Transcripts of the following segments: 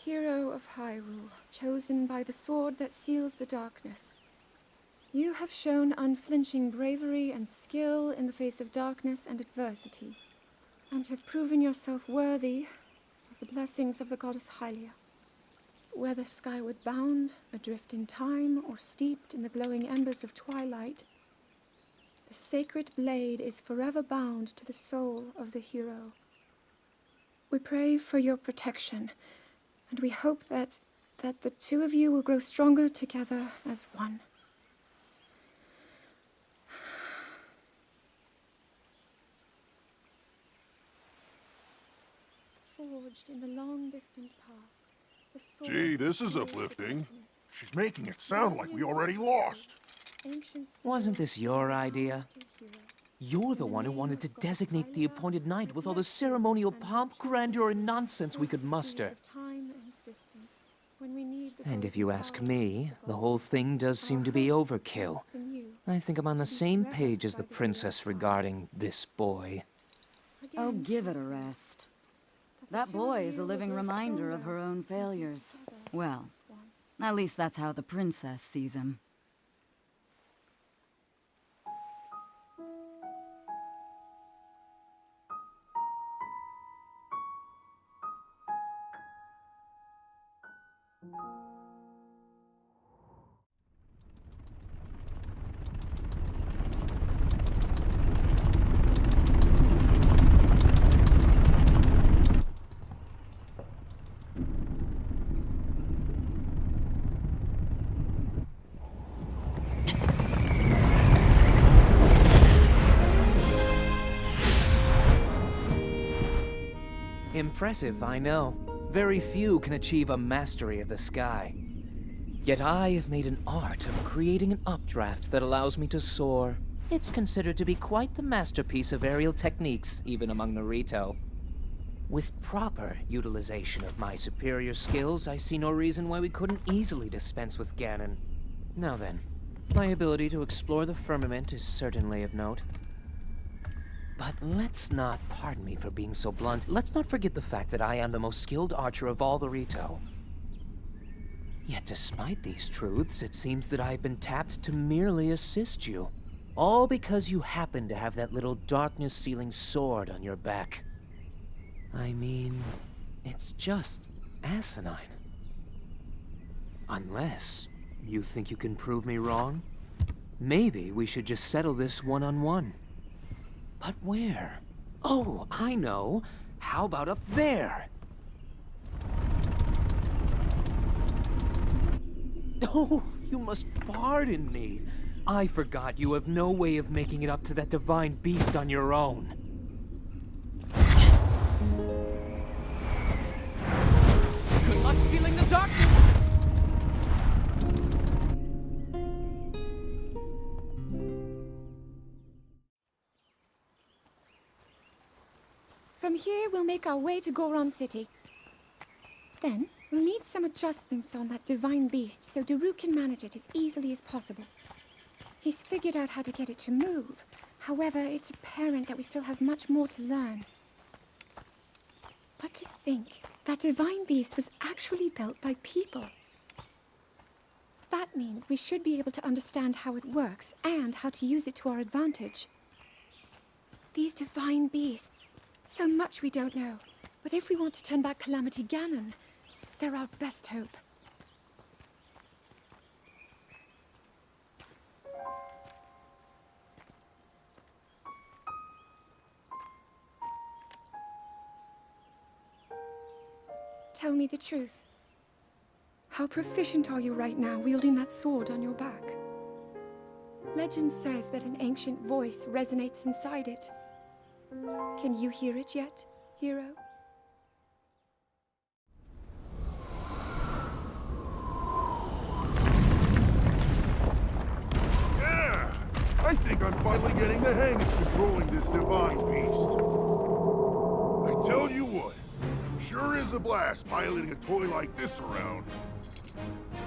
Hero of Hyrule, chosen by the sword that seals the darkness. You have shown unflinching bravery and skill in the face of darkness and adversity, and have proven yourself worthy of the blessings of the goddess Hylia. Whether skyward bound, adrift in time, or steeped in the glowing embers of twilight, the sacred blade is forever bound to the soul of the hero. We pray for your protection, and we hope that the two of you will grow stronger together as one. Forged in the long distant past, the sword. Gee, this is uplifting. She's making it sound like we already lost. Wasn't this your idea? You're the one who wanted to designate the appointed night with all the ceremonial pomp, grandeur, and nonsense we could muster. And if you ask me, the whole thing does seem to be overkill. I think I'm on the same page as the princess regarding this boy. Oh, give it a rest. That boy is a living reminder of her own failures. Well, at least that's how the princess sees him. Impressive, I know. Very few can achieve a mastery of the sky. Yet I have made an art of creating an updraft that allows me to soar. It's considered to be quite the masterpiece of aerial techniques, even among the Rito. With proper utilization of my superior skills, I see no reason why we couldn't easily dispense with Ganon. Now then, my ability to explore the firmament is certainly of note. But let's not, pardon me for being so blunt, let's not forget the fact that I am the most skilled archer of all the Rito. Yet despite these truths, it seems that I've been tapped to merely assist you. All because you happen to have that little darkness-sealing sword on your back. I mean, it's just asinine. Unless you think you can prove me wrong? Maybe we should just settle this one-on-one. But where? Oh, I know. How about up there? Oh, you must pardon me. I forgot you have no way of making it up to that divine beast on your own. Good luck sealing the darkness! From here, we'll make our way to Goron City. Then, we'll need some adjustments on that divine beast so Daru can manage it as easily as possible. He's figured out how to get it to move. However, it's apparent that we still have much more to learn. But to think, that divine beast was actually built by people. That means we should be able to understand how it works and how to use it to our advantage. These divine beasts, so much we don't know. But if we want to turn back Calamity Ganon, they're our best hope. Tell me the truth. How proficient are you right now wielding that sword on your back? Legend says that an ancient voice resonates inside it. Can you hear it yet, hero? Yeah! I think I'm finally getting the hang of controlling this divine beast. I tell you what, sure is a blast piloting a toy like this around.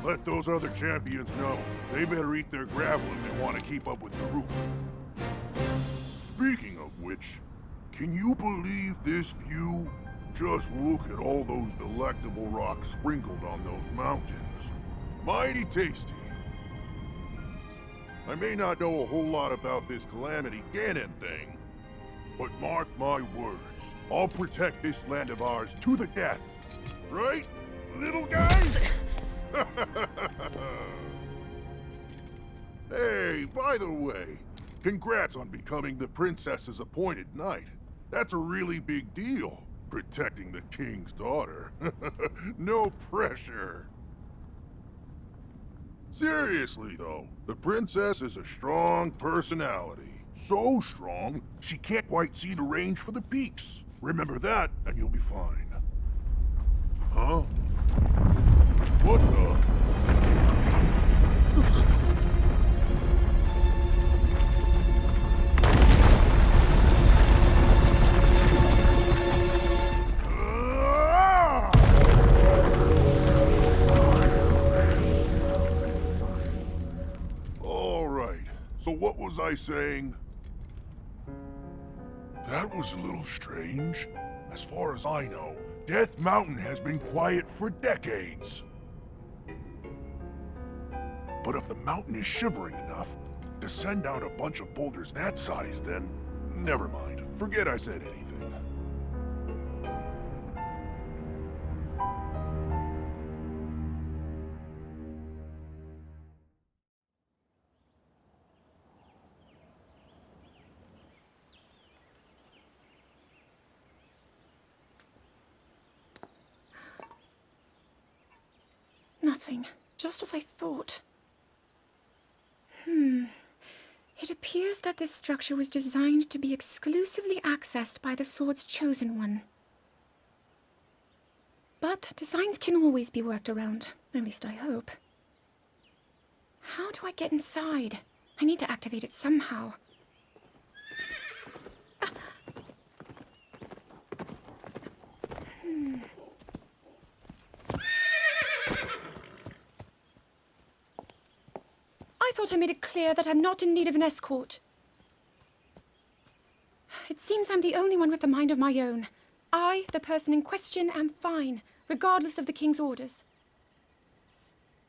Let those other champions know. They better eat their gravel if they want to keep up with Daru. Speaking of which, can you believe this view? Just look at all those delectable rocks sprinkled on those mountains. Mighty tasty. I may not know a whole lot about this Calamity Ganon thing, but mark my words, I'll protect this land of ours to the death. Right, little guy? Hey, by the way, congrats on becoming the princess's appointed knight. That's a really big deal, protecting the king's daughter. No pressure. Seriously, though, the princess is a strong personality. So strong, she can't quite see the range for the peaks. Remember that, and you'll be fine. Huh? What the? All right, so what was I saying? That was a little strange. As far as I know, Death Mountain has been quiet for decades. But if the mountain is shivering enough to send down a bunch of boulders that size, then never mind. Forget I said anything. Nothing. Just as I thought. It appears that this structure was designed to be exclusively accessed by the sword's chosen one. But designs can always be worked around. At least I hope. How do I get inside? I need to activate it somehow. I thought I made it clear that I'm not in need of an escort. It seems I'm the only one with a mind of my own. I, the person in question, am fine, regardless of the king's orders.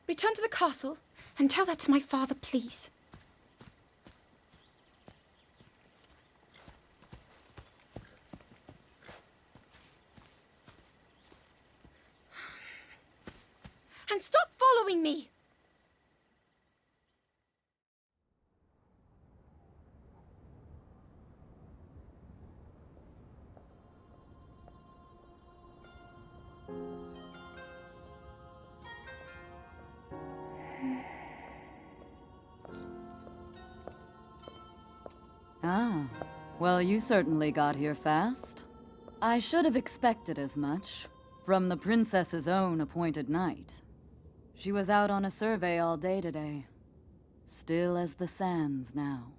Return to the castle and tell that to my father, please. And stop following me! Ah, well, you certainly got here fast. I should have expected as much, from the princess's own appointed knight. She was out on a survey all day today. Still as the sands now.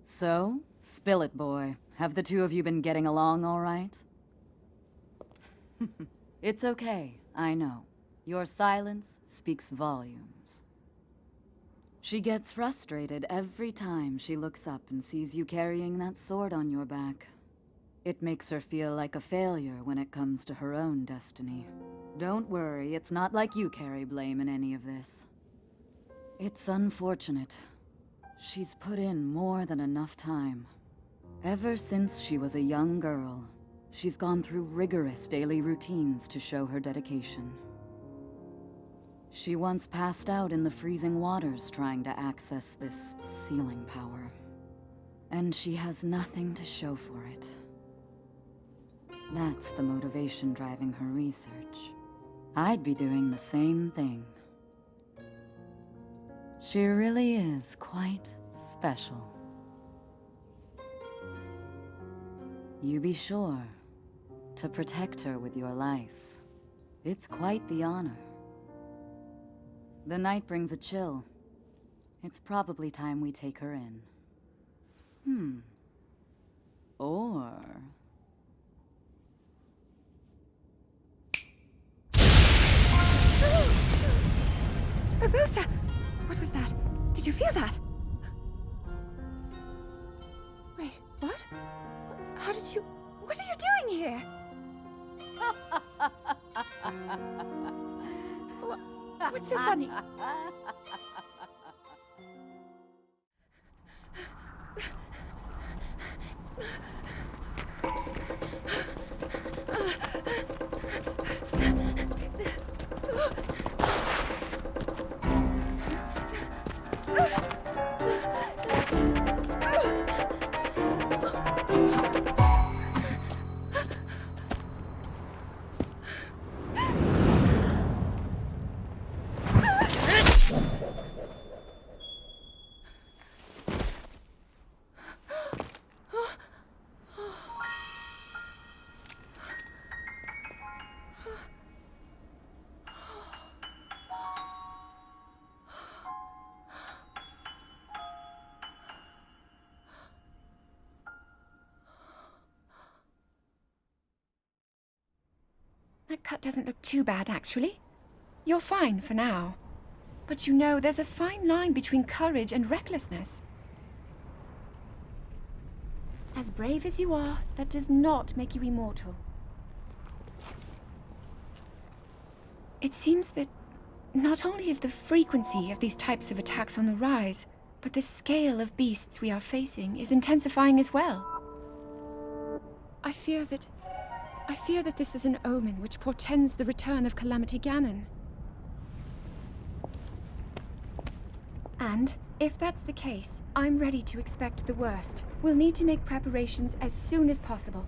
So, spill it, boy. Have the two of you been getting along all right? It's okay, I know. Your silence speaks volumes. She gets frustrated every time she looks up and sees you carrying that sword on your back. It makes her feel like a failure when it comes to her own destiny. Don't worry, it's not like you carry blame in any of this. It's unfortunate. She's put in more than enough time. Ever since she was a young girl, she's gone through rigorous daily routines to show her dedication. She once passed out in the freezing waters trying to access this sealing power. And she has nothing to show for it. That's the motivation driving her research. I'd be doing the same thing. She really is quite special. You be sure to protect her with your life. It's quite the honor. The night brings a chill. It's probably time we take her in. Or... Urbosa! What was that? Did you feel that? Wait, what? How did you... What are you doing here? What's so funny? That cut doesn't look too bad, actually. You're fine for now. But you know, there's a fine line between courage and recklessness. As brave as you are, that does not make you immortal. It seems that not only is the frequency of these types of attacks on the rise, but the scale of beasts we are facing is intensifying as well. I fear that this is an omen which portends the return of Calamity Ganon. And, if that's the case, I'm ready to expect the worst. We'll need to make preparations as soon as possible.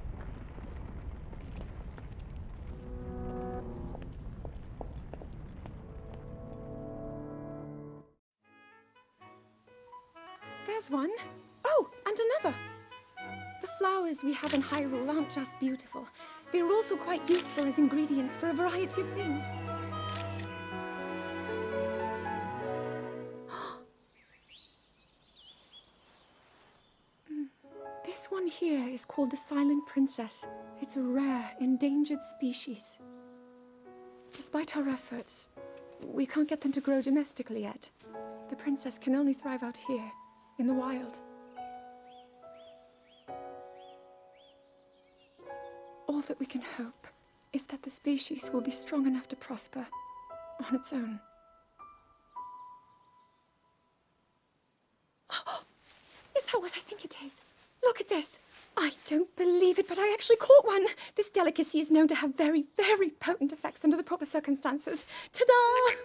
There's one. Oh, and another. The flowers we have in Hyrule aren't just beautiful. They're also quite useful as ingredients for a variety of things. This one here is called the Silent Princess. It's a rare, endangered species. Despite our efforts, we can't get them to grow domestically yet. The princess can only thrive out here, in the wild. All that we can hope is that the species will be strong enough to prosper on its own. Is that what I think it is? Look at this. I don't believe it, but I actually caught one. This delicacy is known to have very, very potent effects under the proper circumstances. Ta-da!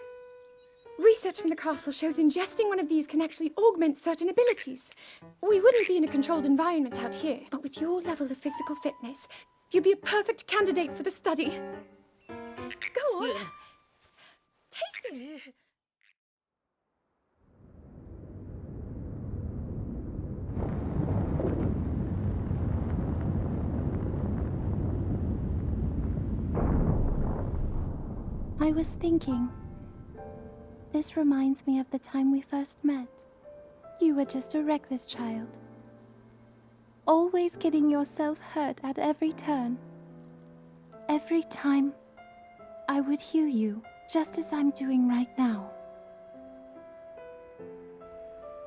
Research from the castle shows ingesting one of these can actually augment certain abilities. We wouldn't be in a controlled environment out here, but with your level of physical fitness, you'd be a perfect candidate for the study. Go on. Taste it. I was thinking, this reminds me of the time we first met. You were just a reckless child, always getting yourself hurt at every turn. Every time, I would heal you, just as I'm doing right now.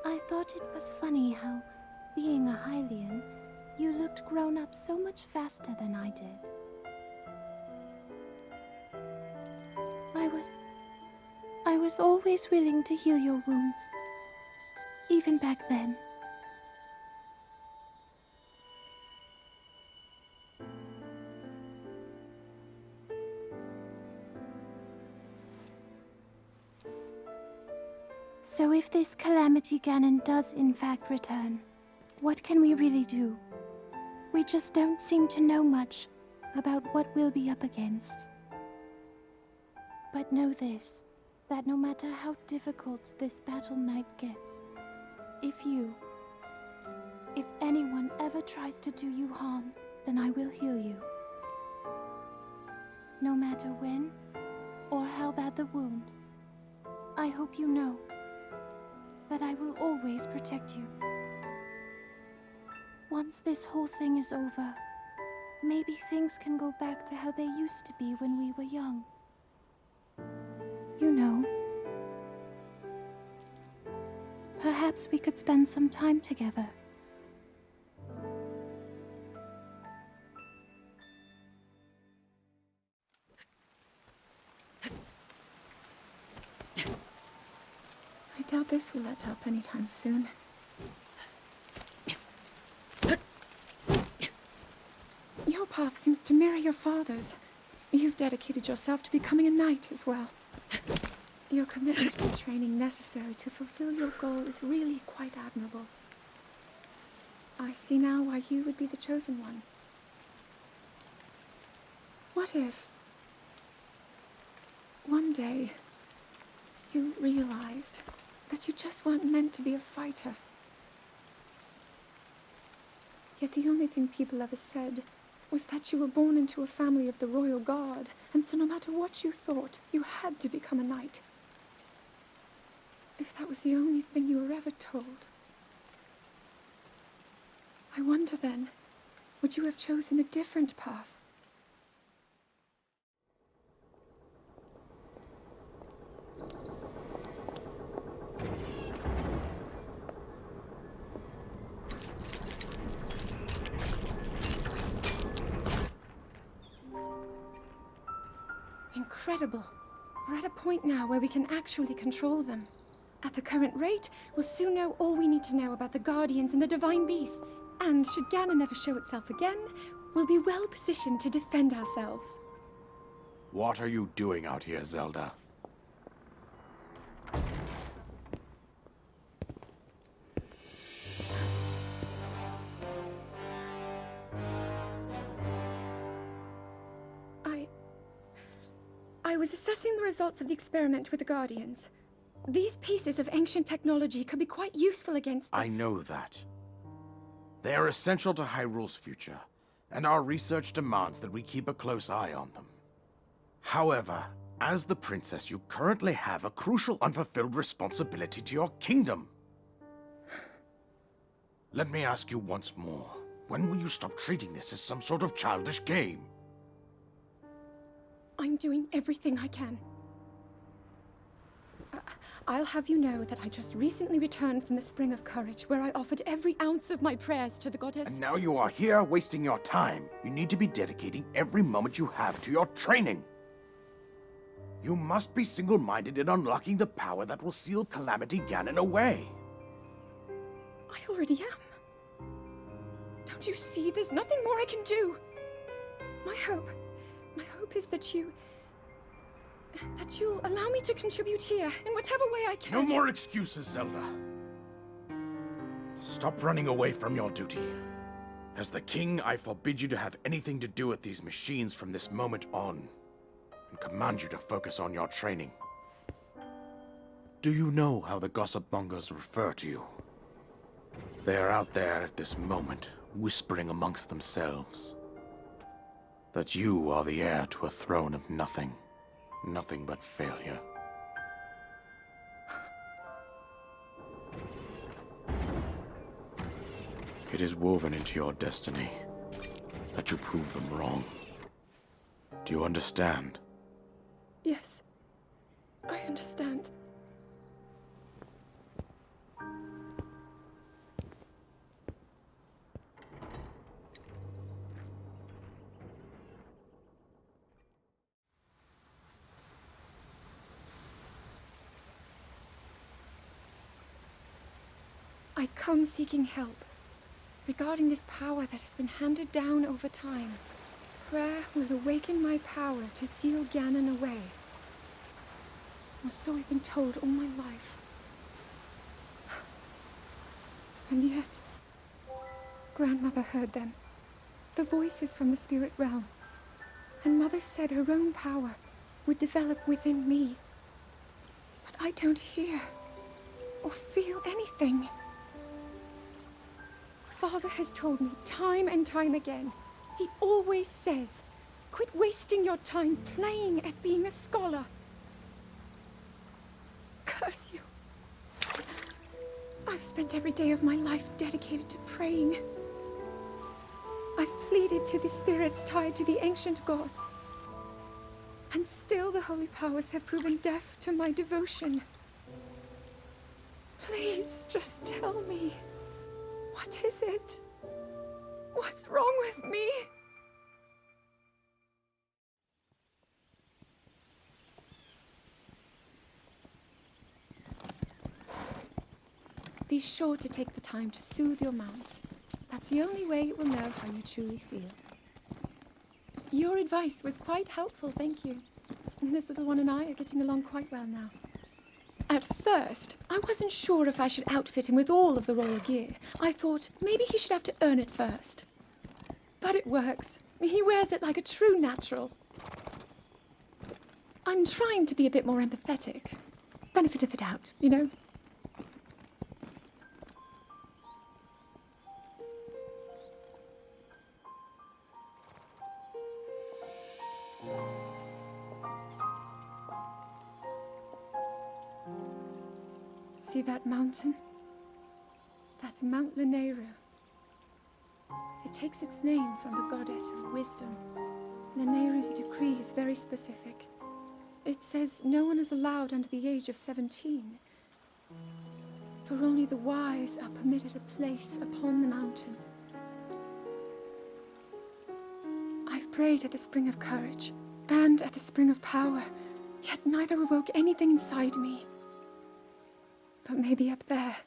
I thought it was funny how, being a Hylian, you looked grown up so much faster than I did. I was always willing to heal your wounds, even back then. So if this Calamity Ganon does in fact return, what can we really do? We just don't seem to know much about what we'll be up against. But know this, that no matter how difficult this battle might get, if anyone ever tries to do you harm, then I will heal you. No matter when or how bad the wound, I hope you know that I will always protect you. Once this whole thing is over, maybe things can go back to how they used to be when we were young. You know, perhaps we could spend some time together. doubt this will let up anytime soon. Your path seems to mirror your father's. You've dedicated yourself to becoming a knight as well. Your commitment to the training necessary to fulfill your goal is really quite admirable. I see now why you would be the chosen one. What if one day you realized that you just weren't meant to be a fighter? Yet the only thing people ever said was that you were born into a family of the royal guard, and so no matter what you thought, you had to become a knight. If that was the only thing you were ever told, I wonder then, would you have chosen a different path? Incredible. We're at a point now where we can actually control them. At the current rate, we'll soon know all we need to know about the Guardians and the Divine Beasts. And should Ganon ever show itself again, we'll be well positioned to defend ourselves. What are you doing out here, Zelda? I was assessing the results of the experiment with the Guardians. These pieces of ancient technology could be quite useful against them. I know that. They are essential to Hyrule's future, and our research demands that we keep a close eye on them. However, as the princess, you currently have a crucial unfulfilled responsibility to your kingdom. Let me ask you once more, when will you stop treating this as some sort of childish game? I'm doing everything I can. I'll have you know that I just recently returned from the Spring of Courage, where I offered every ounce of my prayers to the goddess. And now you are here wasting your time. You need to be dedicating every moment you have to your training. You must be single-minded in unlocking the power that will seal Calamity Ganon away. I already am. Don't you see? There's nothing more I can do. My hope is that you'll allow me to contribute here in whatever way I can. No more excuses, Zelda. Stop running away from your duty. As the king, I forbid you to have anything to do with these machines from this moment on, and command you to focus on your training. Do you know how the gossip mongers refer to you? They are out there at this moment, whispering amongst themselves that you are the heir to a throne of nothing. Nothing but failure. It is woven into your destiny that you prove them wrong. Do you understand? Yes, I understand. I come seeking help regarding this power that has been handed down over time. Prayer will awaken my power to seal Ganon away. Or so I've been told all my life. And yet, Grandmother heard them. The voices from the spirit realm. And Mother said her own power would develop within me. But I don't hear or feel anything. Father has told me time and time again. He always says, quit wasting your time playing at being a scholar. Curse you. I've spent every day of my life dedicated to praying. I've pleaded to the spirits tied to the ancient gods. And still the holy powers have proven deaf to my devotion. Please, just tell me. What is it? What's wrong with me? be sure to take the time to soothe your mount. That's the only way it will know how you truly feel. Your advice was quite helpful, thank you. This little one and I are getting along quite well now. At first, I wasn't sure if I should outfit him with all of the royal gear. I thought maybe he should have to earn it first. But it works. He wears it like a true natural. I'm trying to be a bit more empathetic. Benefit of the doubt, you know? See that mountain? That's Mount Lanayru. It takes its name from the goddess of wisdom. Lanayru's decree is very specific. It says no one is allowed under the age of 17. For only the wise are permitted a place upon the mountain. I've prayed at the spring of courage and at the spring of power, yet neither awoke anything inside me. But maybe up there,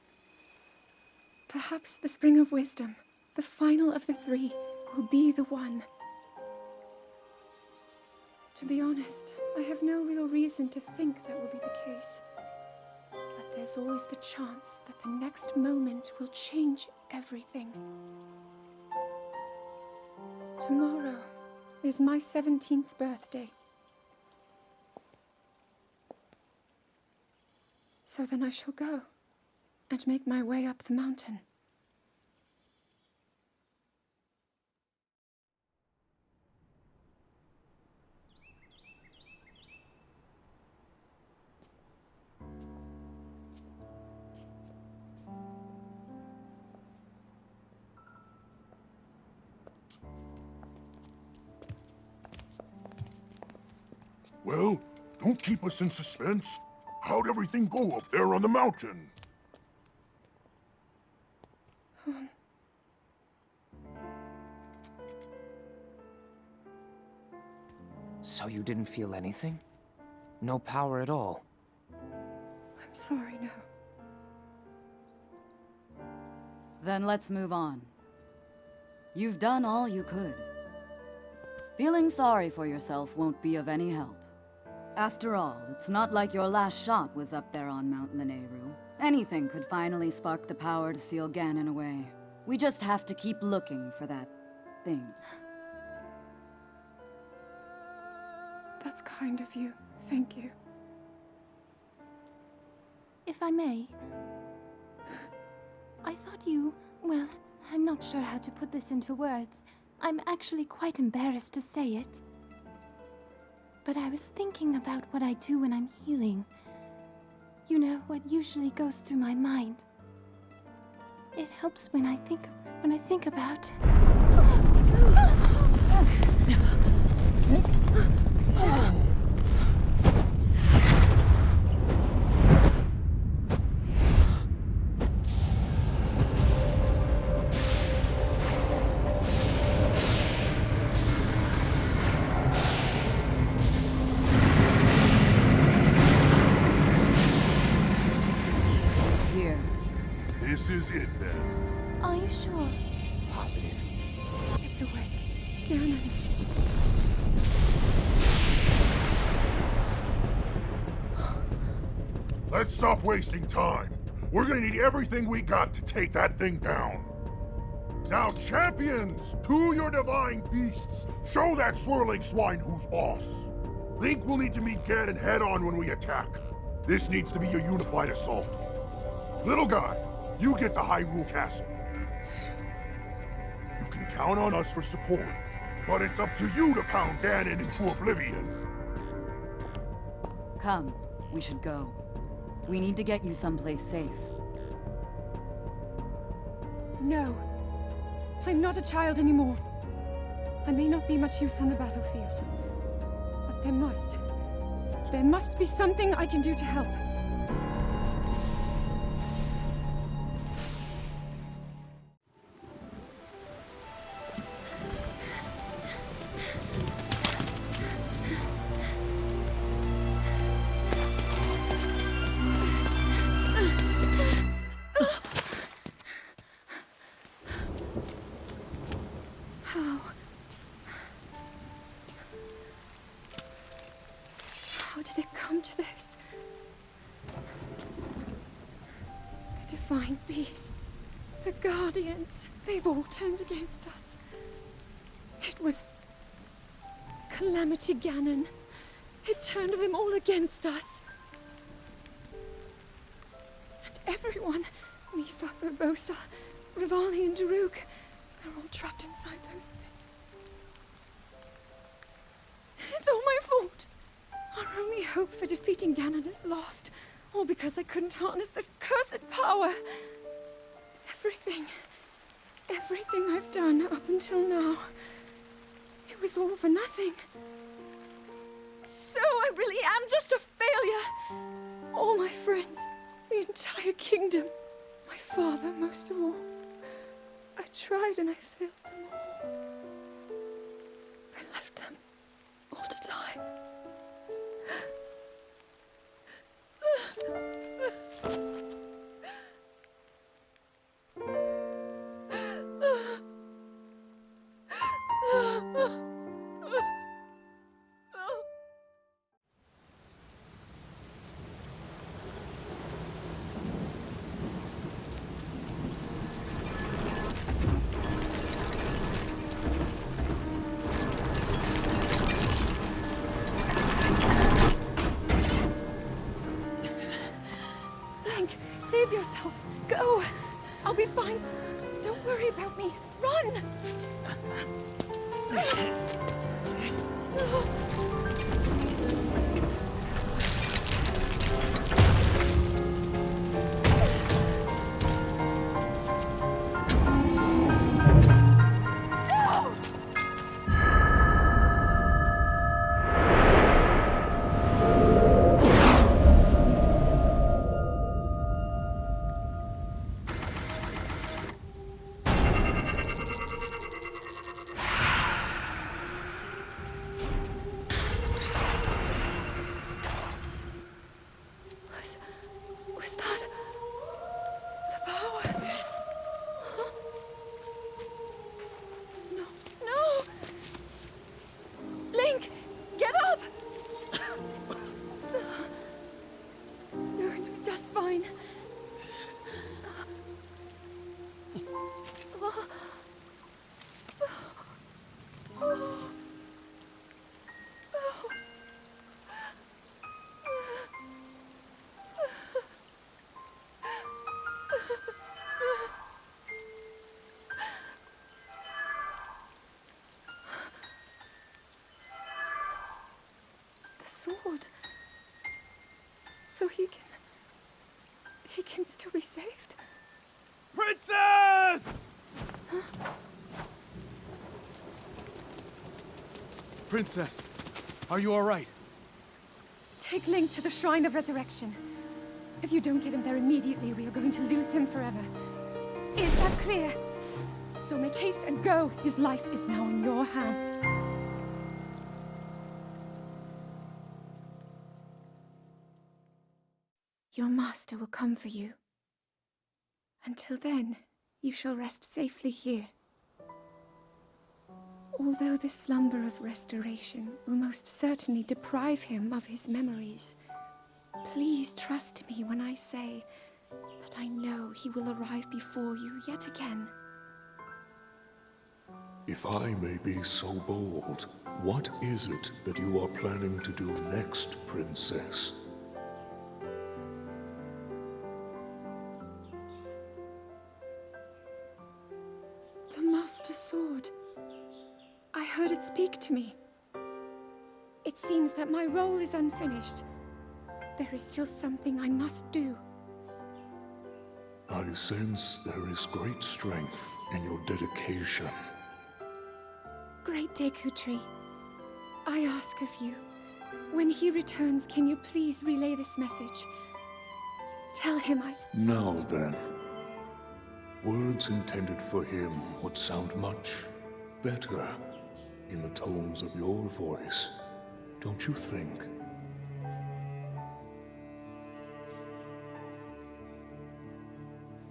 perhaps the spring of wisdom, the final of the three, will be the one. To be honest, I have no real reason to think that will be the case. But there's always the chance that the next moment will change everything. Tomorrow is my 17th birthday. So then I shall go and make my way up the mountain. Well, don't keep us in suspense. How'd everything go up there on the mountain? So you didn't feel anything? No power at all? I'm sorry, no. Then let's move on. You've done all you could. Feeling sorry for yourself won't be of any help. After all, it's not like your last shot was up there on Mount Lanayru. Anything could finally spark the power to seal Ganon away. We just have to keep looking for that thing. That's kind of you. Thank you. If I may, I thought you... well, I'm not sure how to put this into words. I'm actually quite embarrassed to say it. But I was thinking about what I do when I'm healing. You know, what usually goes through my mind. It helps when I think about... This is it, then. Are you sure? Positive. It's awake. Ganon. Let's stop wasting time. We're gonna need everything we got to take that thing down. Now, champions, to your divine beasts, show that swirling swine who's boss. Link will need to meet Ganon head-on when we attack. This needs to be a unified assault. Little guy, you get to Hyrule Castle. You can count on us for support, but it's up to you to pound Ganon into oblivion. Come, we should go. We need to get you someplace safe. No. I'm not a child anymore. I may not be much use on the battlefield, but there must be something I can do to help. How did it come to this? The divine beasts, the guardians, they've all turned against us. It was Calamity Ganon. It turned them all against us. And everyone, Mifa, Urbosa, Rivali and Daruk, they're all trapped inside those things. It's all my fault. Our only hope for defeating Ganon is lost, all because I couldn't harness this cursed power. Everything I've done up until now, it was all for nothing. So I really am just a failure. All my friends, the entire kingdom, my father most of all. I tried and I failed them all. I left them all to die. Save yourself. Go. I'll be fine. Don't worry about me. Run! Was that the power? Huh? No! Link, get up! You're going to be just fine. Sword. So he can still be saved? Princess! Huh? Princess, are you all right? Take Link to the Shrine of Resurrection. If you don't get him there immediately, we are going to lose him forever. Is that clear? So make haste and go. His life is now in your hands. Your master will come for you. Until then, you shall rest safely here. Although the slumber of restoration will most certainly deprive him of his memories, please trust me when I say that I know he will arrive before you yet again. If I may be so bold, what is it that you are planning to do next, Princess? The Master Sword. I heard it speak to me. It seems that my role is unfinished. There is still something I must do. I sense there is great strength in your dedication. Great Deku Tree, I ask of you, when he returns, can you please relay this message? Tell him Now then. Words intended for him would sound much better in the tones of your voice, don't you think?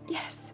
Yes.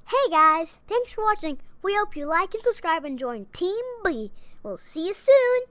Hey guys, thanks for watching. We hope you like and subscribe and join Team B. We'll see you soon.